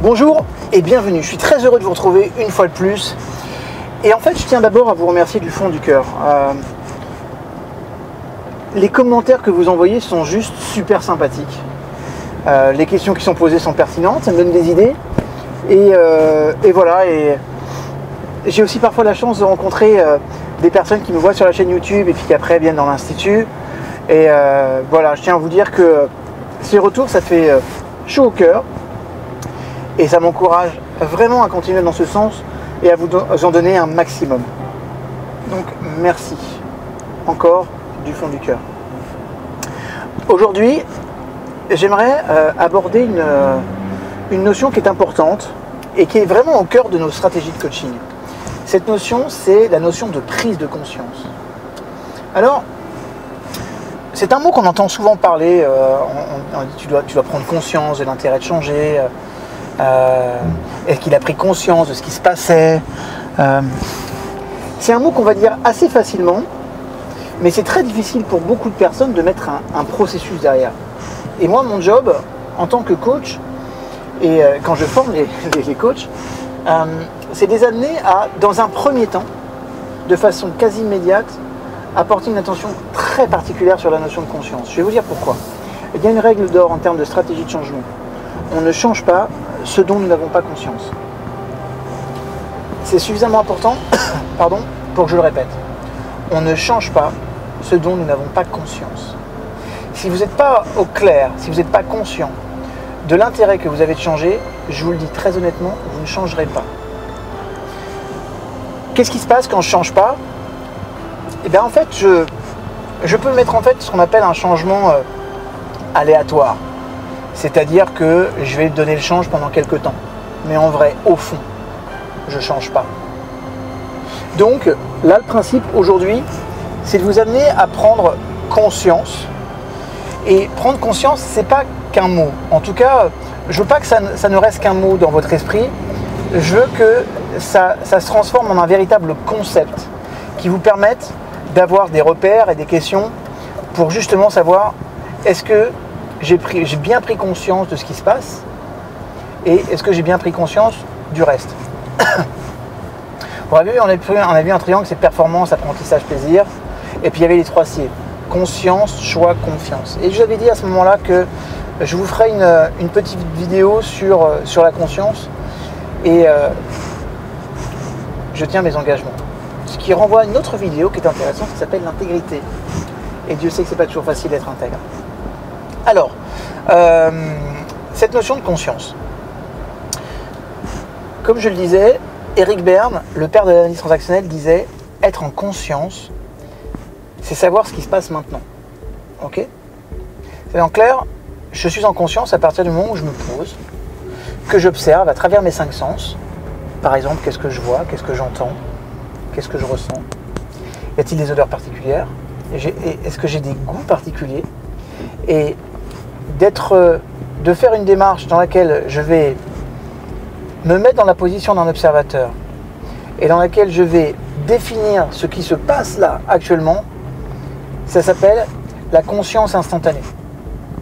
Bonjour et bienvenue, je suis très heureux de vous retrouver une fois de plus. Et en fait, je tiens d'abord à vous remercier du fond du cœur. Les commentaires que vous envoyez sont juste super sympathiques. Les questions qui sont posées sont pertinentes, ça me donne des idées. Et voilà, et j'ai aussi parfois la chance de rencontrer des personnes qui me voient sur la chaîne YouTube et puis qui après viennent dans l'Institut. Et voilà, je tiens à vous dire que ces retours, ça fait chaud au cœur. Et ça m'encourage vraiment à continuer dans ce sens et à vous en donner un maximum. Donc merci encore du fond du cœur. Aujourd'hui, j'aimerais aborder une notion qui est importante et qui est vraiment au cœur de nos stratégies de coaching. Cette notion, c'est la notion de prise de conscience. Alors, c'est un mot qu'on entend souvent parler, on dit tu dois prendre conscience de l'intérêt de changer, est-ce qu'il a pris conscience de ce qui se passait. C'est un mot qu'on va dire assez facilement, mais c'est très difficile pour beaucoup de personnes de mettre un processus derrière. Et moi, mon job, en tant que coach, et quand je forme les coachs, c'est de les amener à, dans un premier temps, de façon quasi immédiate, apporter une attention très particulière sur la notion de conscience. Je vais vous dire pourquoi. Il y a une règle d'or en termes de stratégie de changement. On ne change pas ce dont nous n'avons pas conscience. C'est suffisamment important pour que je le répète. On ne change pas ce dont nous n'avons pas conscience. Si vous n'êtes pas au clair, si vous n'êtes pas conscient de l'intérêt que vous avez de changer, je vous le dis très honnêtement, vous ne changerez pas. Qu'est-ce qui se passe quand je ne change pas? Eh bien en fait, je peux mettre en fait ce qu'on appelle un changement aléatoire. C'est-à-dire que je vais donner le change pendant quelques temps. Mais en vrai, au fond, je ne change pas. Donc, là, le principe aujourd'hui, c'est de vous amener à prendre conscience. Et prendre conscience, ce n'est pas qu'un mot. En tout cas, je ne veux pas que ça ne reste qu'un mot dans votre esprit. Je veux que ça se transforme en un véritable concept qui vous permette d'avoir des repères et des questions pour justement savoir est-ce que j'ai bien pris conscience de ce qui se passe et est-ce que j'ai bien pris conscience du reste. On a vu un triangle, c'est performance, apprentissage, plaisir, et puis il y avait les 3 C, conscience, choix, confiance. Et je vous avais dit à ce moment-là que je vous ferai une petite vidéo sur la conscience et je tiens mes engagements. Ce qui renvoie à une autre vidéo qui est intéressante, qui s'appelle l'intégrité. Et Dieu sait que c'est pas toujours facile d'être intègre. Alors, cette notion de conscience. Comme je le disais, Eric Berne, le père de l'analyse transactionnelle, disait « Être en conscience, c'est savoir ce qui se passe maintenant. » Ok ? C'est en clair, je suis en conscience à partir du moment où je me pose, que j'observe à travers mes 5 sens. Par exemple, qu'est-ce que je vois, qu'est-ce que j'entends, qu'est-ce que je ressens. Y a-t-il des odeurs particulières? Est-ce que j'ai des goûts particuliers? Et de faire une démarche dans laquelle je vais me mettre dans la position d'un observateur et dans laquelle je vais définir ce qui se passe là actuellement, ça s'appelle la conscience instantanée.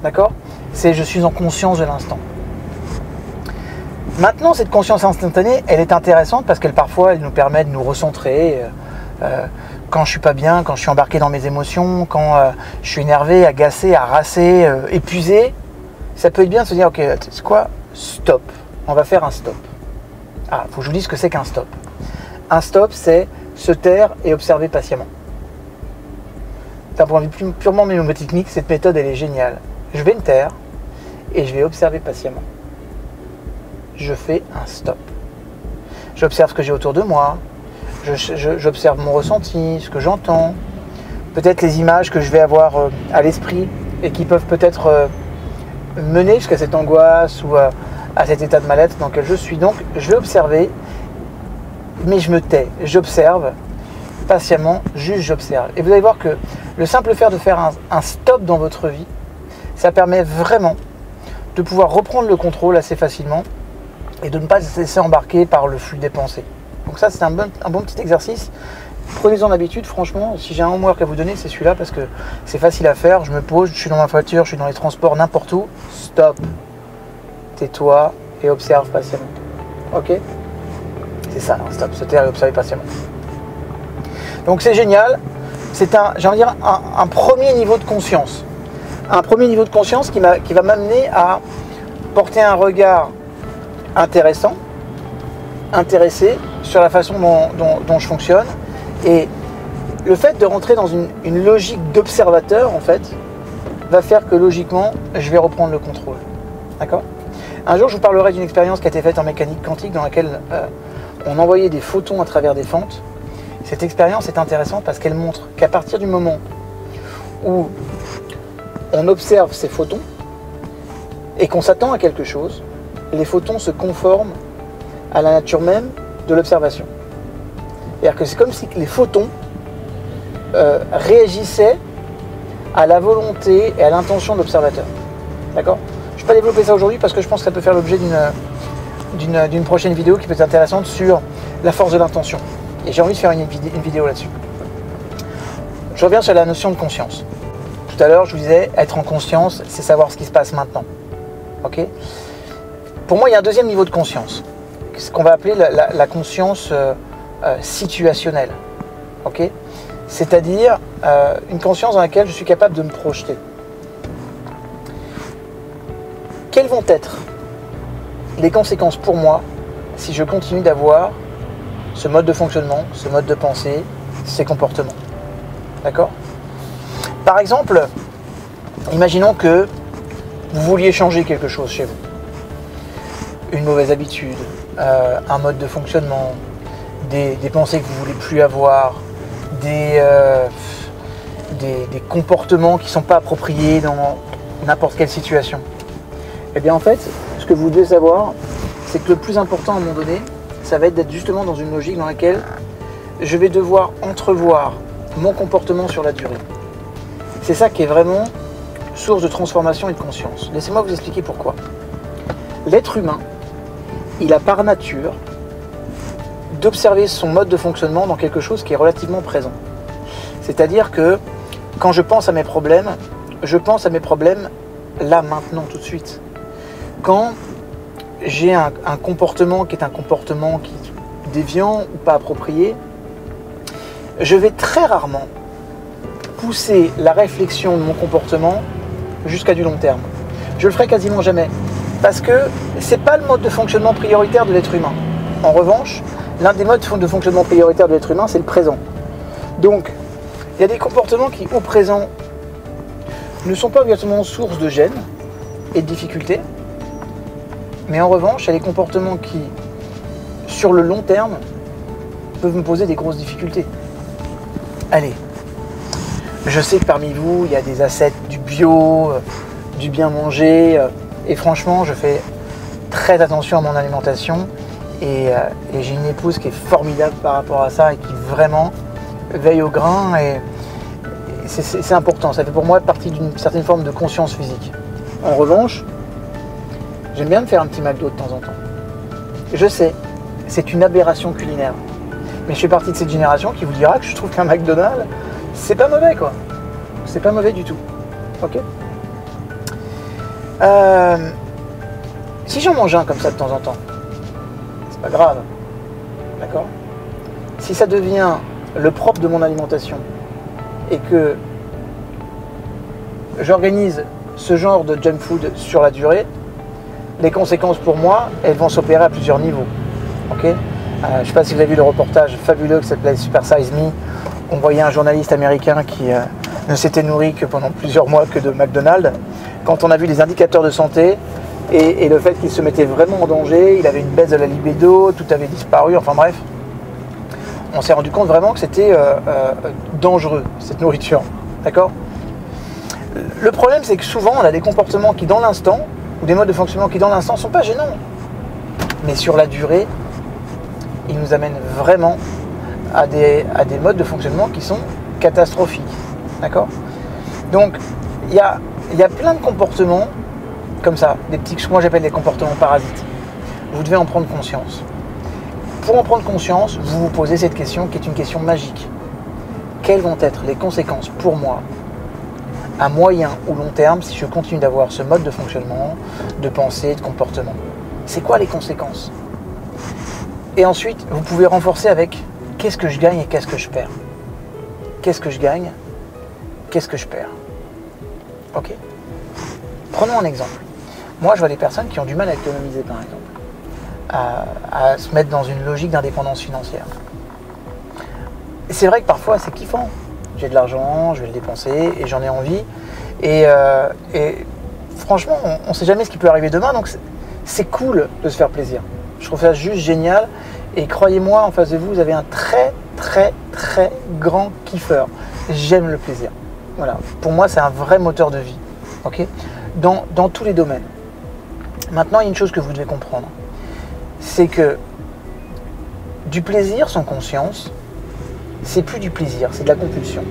D'accord? C'est je suis en conscience de l'instant. Maintenant, cette conscience instantanée, elle est intéressante parce qu'elle parfois, elle nous permet de nous recentrer. Quand je suis pas bien, quand je suis embarqué dans mes émotions, quand je suis énervé, agacé, harassé, épuisé, ça peut être bien de se dire, ok, c'est quoi? Stop. On va faire un stop. Ah, faut que je vous dise ce que c'est qu'un stop. Un stop, c'est se taire et observer patiemment. D'un point de vue purement mnémotechnique, cette méthode, elle est géniale. Je vais me taire et je vais observer patiemment. Je fais un stop. J'observe ce que j'ai autour de moi. J'observe mon ressenti, ce que j'entends, peut-être les images que je vais avoir à l'esprit et qui peuvent peut-être mener jusqu'à cette angoisse ou à cet état de mal-être dans lequel je suis. Donc, je vais observer, mais je me tais. J'observe patiemment, juste j'observe. Et vous allez voir que le simple fait de faire un stop dans votre vie, ça permet vraiment de pouvoir reprendre le contrôle assez facilement et de ne pas se laisser embarquer par le flux des pensées. Donc ça, c'est un bon petit exercice. Prenez-en l'habitude, franchement, si j'ai un homework à vous donner, c'est celui-là parce que c'est facile à faire. Je me pose, je suis dans ma voiture, je suis dans les transports, n'importe où. Stop. Tais-toi et observe patiemment. Ok? C'est ça, stop, se taire et observer patiemment. Donc c'est génial. C'est j'ai envie de dire, un premier niveau de conscience. Un premier niveau de conscience qui va m'amener à porter un regard intéressant, intéressé sur la façon dont je fonctionne. Et le fait de rentrer dans une logique d'observateur, en fait, va faire que logiquement, je vais reprendre le contrôle. D'accord? Un jour, je vous parlerai d'une expérience qui a été faite en mécanique quantique dans laquelle on envoyait des photons à travers des fentes. Cette expérience est intéressante parce qu'elle montre qu'à partir du moment où on observe ces photons et qu'on s'attend à quelque chose, les photons se conforment à la nature même de l'observation. C'est-à-dire que c'est comme si les photons réagissaient à la volonté et à l'intention de l'observateur. D'accord? Je ne vais pas développer ça aujourd'hui parce que je pense que ça peut faire l'objet d'une prochaine vidéo qui peut être intéressante sur la force de l'intention. Et j'ai envie de faire une vidéo là-dessus. Je reviens sur la notion de conscience. Tout à l'heure, je vous disais, être en conscience, c'est savoir ce qui se passe maintenant. Ok? Pour moi, il y a un deuxième niveau de conscience, ce qu'on va appeler la conscience situationnelle. Ok? C'est-à-dire une conscience dans laquelle je suis capable de me projeter. Quelles vont être les conséquences pour moi si je continue d'avoir ce mode de fonctionnement, ce mode de pensée, ces comportements? D'accord? Par exemple, imaginons que vous vouliez changer quelque chose chez vous. Une mauvaise habitude, un mode de fonctionnement, des pensées que vous ne voulez plus avoir, des comportements qui ne sont pas appropriés dans n'importe quelle situation. Eh bien en fait, ce que vous devez savoir, c'est que le plus important à un moment donné, ça va être d'être justement dans une logique dans laquelle je vais devoir entrevoir mon comportement sur la durée. C'est ça qui est vraiment source de transformation et de conscience. Laissez-moi vous expliquer pourquoi. L'être humain, il a par nature d'observer son mode de fonctionnement dans quelque chose qui est relativement présent. C'est-à-dire que quand je pense à mes problèmes, je pense à mes problèmes là, maintenant, tout de suite. Quand j'ai un comportement qui est un comportement qui est déviant ou pas approprié, je vais très rarement pousser la réflexion de mon comportement jusqu'à du long terme. Je le ferai quasiment jamais, parce que c'est pas le mode de fonctionnement prioritaire de l'être humain. En revanche, l'un des modes de fonctionnement prioritaire de l'être humain, c'est le présent. Donc, il y a des comportements qui, au présent, ne sont pas obligatoirement source de gêne et de difficultés, mais en revanche, il y a des comportements qui, sur le long terme, peuvent me poser des grosses difficultés. Allez, je sais que parmi vous, il y a des ascètes du bio, du bien manger, et franchement, je fais très attention à mon alimentation, et j'ai une épouse qui est formidable par rapport à ça, et qui vraiment veille au grain, et c'est important. Ça fait pour moi partie d'une certaine forme de conscience physique. En revanche, j'aime bien me faire un petit McDo de temps en temps. Je sais, c'est une aberration culinaire. Mais je fais partie de cette génération qui vous dira que je trouve qu'un McDonald's, c'est pas mauvais, quoi. C'est pas mauvais du tout. Ok? Si j'en mange un comme ça de temps en temps, c'est pas grave. D'accord? Si ça devient le propre de mon alimentation et que j'organise ce genre de junk food sur la durée, les conséquences pour moi, elles vont s'opérer à plusieurs niveaux. Ok? Je ne sais pas si vous avez vu le reportage fabuleux qui s'appelait Super Size Me. On voyait un journaliste américain qui ne s'était nourri que pendant plusieurs mois que de McDonald's. Quand on a vu les indicateurs de santé et le fait qu'il se mettait vraiment en danger, il avait une baisse de la libido, tout avait disparu, enfin bref. On s'est rendu compte vraiment que c'était dangereux, cette nourriture. D'accord? Le problème, c'est que souvent, on a des comportements qui, dans l'instant, ou des modes de fonctionnement qui, dans l'instant, ne sont pas gênants. Mais sur la durée, ils nous amènent vraiment à des modes de fonctionnement qui sont catastrophiques. D'accord? Donc, il y a plein de comportements comme ça, des petits, ce que moi j'appelle des comportements parasites. Vous devez en prendre conscience. Pour en prendre conscience, vous vous posez cette question qui est une question magique. Quelles vont être les conséquences pour moi à moyen ou long terme si je continue d'avoir ce mode de fonctionnement, de pensée, de comportement? c'est quoi les conséquences? Et ensuite, vous pouvez renforcer avec qu'est-ce que je gagne et qu'est-ce que je perds? Qu'est-ce que je gagne? Qu'est-ce que je perds? Ok. Prenons un exemple. Moi, je vois des personnes qui ont du mal à économiser, par exemple, à se mettre dans une logique d'indépendance financière. Et c'est vrai que parfois, c'est kiffant. J'ai de l'argent, je vais le dépenser et j'en ai envie. Et franchement, on ne sait jamais ce qui peut arriver demain, donc c'est cool de se faire plaisir. Je trouve ça juste génial. Et croyez-moi, en face de vous, vous avez un très, très, très grand kiffeur. J'aime le plaisir. Voilà. Pour moi, c'est un vrai moteur de vie. Okay, dans tous les domaines. Maintenant, il y a une chose que vous devez comprendre. C'est que du plaisir sans conscience, c'est plus du plaisir, c'est de la compulsion.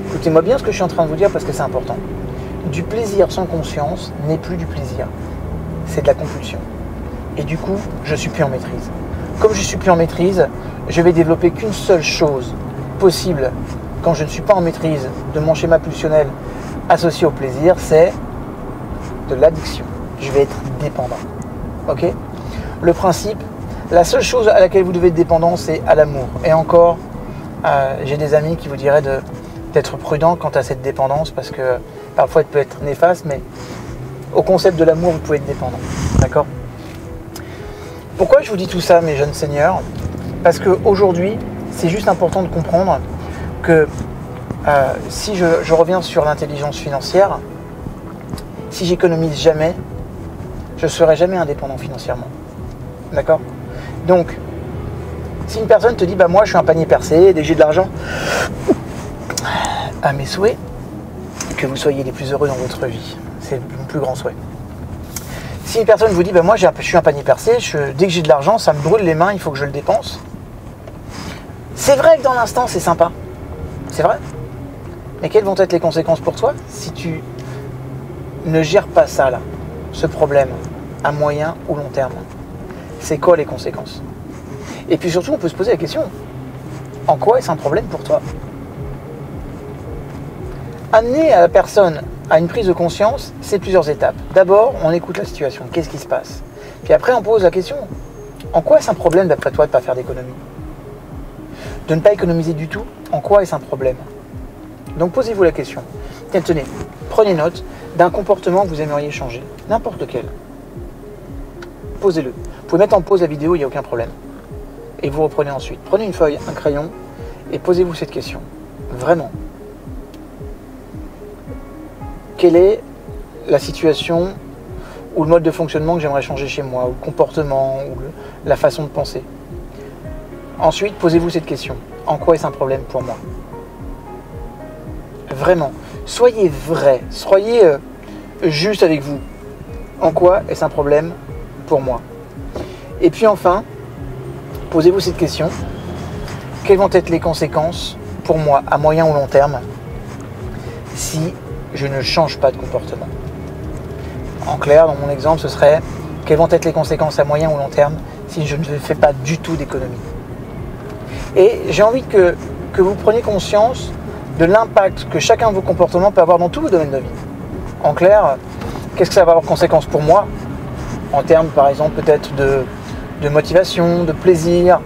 Écoutez-moi bien ce que je suis en train de vous dire parce que c'est important. Du plaisir sans conscience n'est plus du plaisir, c'est de la compulsion. Et du coup, je ne suis plus en maîtrise. Comme je ne suis plus en maîtrise, je vais développer qu'une seule chose possible quand je ne suis pas en maîtrise de mon schéma pulsionnel associé au plaisir, c'est de l'addiction. Je vais être dépendant. Ok ? Le principe, la seule chose à laquelle vous devez être dépendant, c'est à l'amour. Et encore, j'ai des amis qui vous diraient d'être prudent quant à cette dépendance parce que parfois elle peut être néfaste, mais au concept de l'amour, vous pouvez être dépendant. D'accord ? Pourquoi je vous dis tout ça, mes jeunes seigneurs ? Parce qu'aujourd'hui, c'est juste important de comprendre que si je reviens sur l'intelligence financière, si j'économise jamais, je ne serai jamais indépendant financièrement. D'accord ? Donc, si une personne te dit « moi je suis un panier percé, dès que j'ai de l'argent, à mes souhaits, que vous soyez les plus heureux dans votre vie. » C'est mon plus grand souhait. Si une personne vous dit « moi je suis un panier percé, dès que j'ai de l'argent, ça me brûle les mains, il faut que je le dépense. » C'est vrai que dans l'instant, c'est sympa. C'est vrai. Mais quelles vont être les conséquences pour toi si tu ne gères pas ça, là, ce problème, à moyen ou long terme? C'est quoi les conséquences? Et puis surtout, on peut se poser la question, en quoi est-ce un problème pour toi? Amener à la personne à une prise de conscience, c'est plusieurs étapes. D'abord, on écoute la situation, qu'est-ce qui se passe? Puis après, on pose la question, en quoi est-ce un problème d'après toi de ne pas faire d'économie? De ne pas économiser du tout, en quoi est-ce un problème? Donc posez-vous la question. Tiens, tenez, prenez note d'un comportement que vous aimeriez changer, n'importe lequel. Posez-le. Vous pouvez mettre en pause la vidéo, il n'y a aucun problème. Et vous reprenez ensuite. Prenez une feuille, un crayon, et posez-vous cette question. Vraiment. Quelle est la situation ou le mode de fonctionnement que j'aimerais changer chez moi, ou le comportement, ou la façon de penser? Ensuite, posez-vous cette question. En quoi est-ce un problème pour moi? Vraiment. Soyez vrai. Soyez juste avec vous. En quoi est-ce un problème pour moi? Et puis enfin, posez-vous cette question. Quelles vont être les conséquences pour moi à moyen ou long terme si je ne change pas de comportement? En clair, dans mon exemple, ce serait quelles vont être les conséquences à moyen ou long terme si je ne fais pas du tout d'économie? Et j'ai envie que vous preniez conscience de l'impact que chacun de vos comportements peut avoir dans tous vos domaines de vie. En clair, qu'est-ce que ça va avoir conséquence pour moi en termes, par exemple, peut-être de motivation, de plaisir.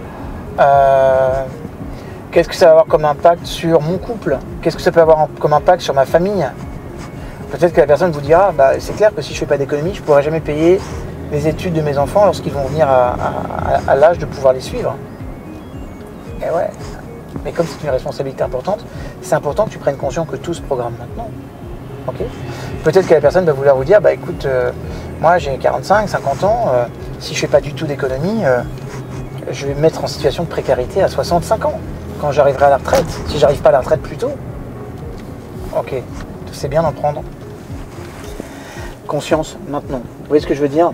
Qu'est-ce que ça va avoir comme impact sur mon couple? Qu'est-ce que ça peut avoir comme impact sur ma famille? Peut-être que la personne vous dira, c'est clair que si je ne fais pas d'économie, je ne pourrai jamais payer les études de mes enfants lorsqu'ils vont venir à l'âge de pouvoir les suivre. Et ouais, mais comme c'est une responsabilité importante, c'est important que tu prennes conscience que tout se programme maintenant. Okay. Peut-être que la personne va vouloir vous dire, écoute, moi j'ai 45, 50 ans, si je ne fais pas du tout d'économie, je vais me mettre en situation de précarité à 65 ans, quand j'arriverai à la retraite, si j'arrive pas à la retraite plus tôt. Ok, c'est bien d'en prendre conscience maintenant. Vous voyez ce que je veux dire?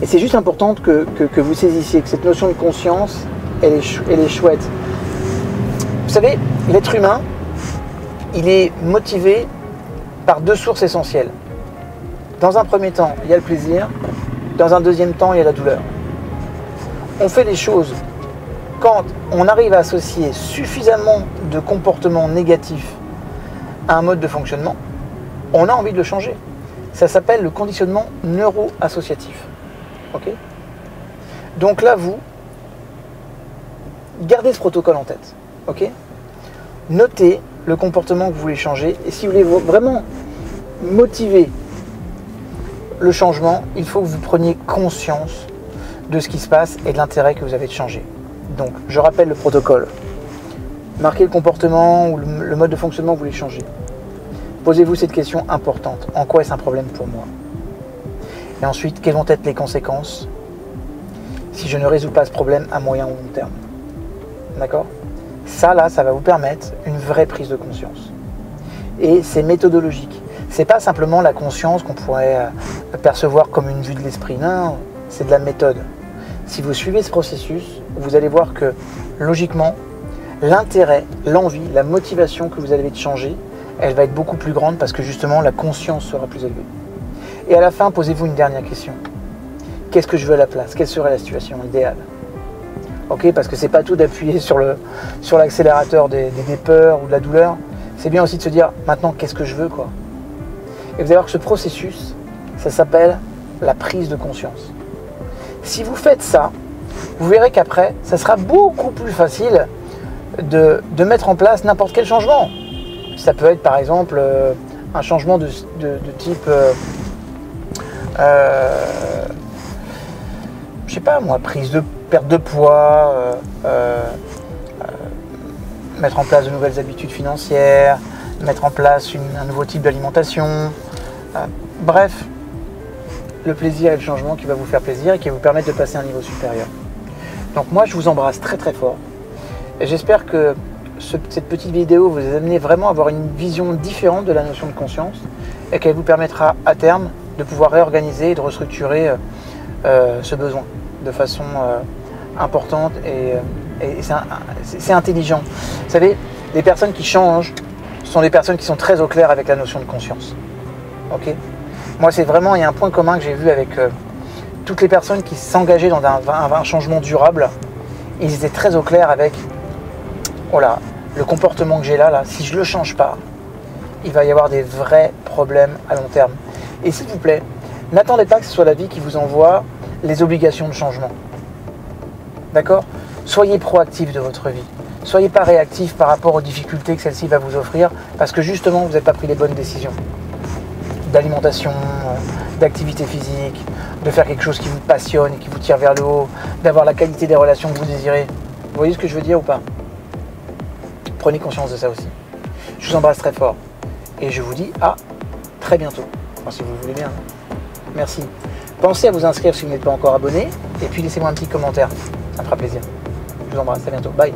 Et c'est juste important que vous saisissiez que cette notion de conscience, elle est chouette. Vous savez, l'être humain, il est motivé par deux sources essentielles. Dans un premier temps, il y a le plaisir. Dans un deuxième temps, il y a la douleur. On fait les choses quand on arrive à associer suffisamment de comportements négatifs à un mode de fonctionnement, on a envie de le changer. Ça s'appelle le conditionnement neuro-associatif. Ok? Donc là, vous, gardez ce protocole en tête. Ok? Notez le comportement que vous voulez changer. Et si vous voulez vraiment motiver le changement, il faut que vous preniez conscience de ce qui se passe et de l'intérêt que vous avez de changer. Donc, je rappelle le protocole. Marquez le comportement ou le mode de fonctionnement que vous voulez changer. Posez-vous cette question importante. En quoi est-ce un problème pour moi? Et ensuite, quelles vont être les conséquences si je ne résous pas ce problème à moyen ou long terme? D'accord? Ça, là, ça va vous permettre une vraie prise de conscience. Et c'est méthodologique. C'est pas simplement la conscience qu'on pourrait percevoir comme une vue de l'esprit. Non, c'est de la méthode. Si vous suivez ce processus, vous allez voir que, logiquement, l'intérêt, l'envie, la motivation que vous avez de changer, elle va être beaucoup plus grande parce que justement, la conscience sera plus élevée. Et à la fin, posez-vous une dernière question. Qu'est-ce que je veux à la place? Quelle serait la situation idéale? Ok, parce que c'est pas tout d'appuyer sur l'accélérateur des peurs ou de la douleur. C'est bien aussi de se dire, maintenant, qu'est-ce que je veux, quoi? Et vous allez voir que ce processus, ça s'appelle la prise de conscience. Si vous faites ça, vous verrez qu'après, ça sera beaucoup plus facile de mettre en place n'importe quel changement. Ça peut être par exemple un changement de type, je sais pas moi, perte de poids, mettre en place de nouvelles habitudes financières, mettre en place un nouveau type d'alimentation. Bref, le plaisir et le changement qui va vous faire plaisir et qui va vous permettre de passer à un niveau supérieur. Donc moi, je vous embrasse très très fort. Et j'espère que cette petite vidéo vous a amené vraiment à avoir une vision différente de la notion de conscience et qu'elle vous permettra à terme de pouvoir réorganiser et de restructurer ce besoin de façon importante et c'est intelligent. Vous savez, les personnes qui changent sont des personnes qui sont très au clair avec la notion de conscience. Ok? Moi, c'est vraiment, il y a un point commun que j'ai vu avec toutes les personnes qui s'engageaient dans un changement durable. Ils étaient très au clair avec, oh là, le comportement que j'ai là, si je ne le change pas, il va y avoir des vrais problèmes à long terme. Et s'il vous plaît, n'attendez pas que ce soit la vie qui vous envoie les obligations de changement. D'accord? Soyez proactif de votre vie. Soyez pas réactif par rapport aux difficultés que celle-ci va vous offrir, parce que justement, vous n'avez pas pris les bonnes décisions. D'alimentation, d'activité physique, de faire quelque chose qui vous passionne et qui vous tire vers le haut, d'avoir la qualité des relations que vous désirez. Vous voyez ce que je veux dire ou pas? Prenez conscience de ça aussi. Je vous embrasse très fort et je vous dis à très bientôt. Enfin, si vous voulez bien. Merci. Pensez à vous inscrire si vous n'êtes pas encore abonné et puis laissez-moi un petit commentaire. Ça me fera plaisir. Je vous embrasse. À bientôt. Bye.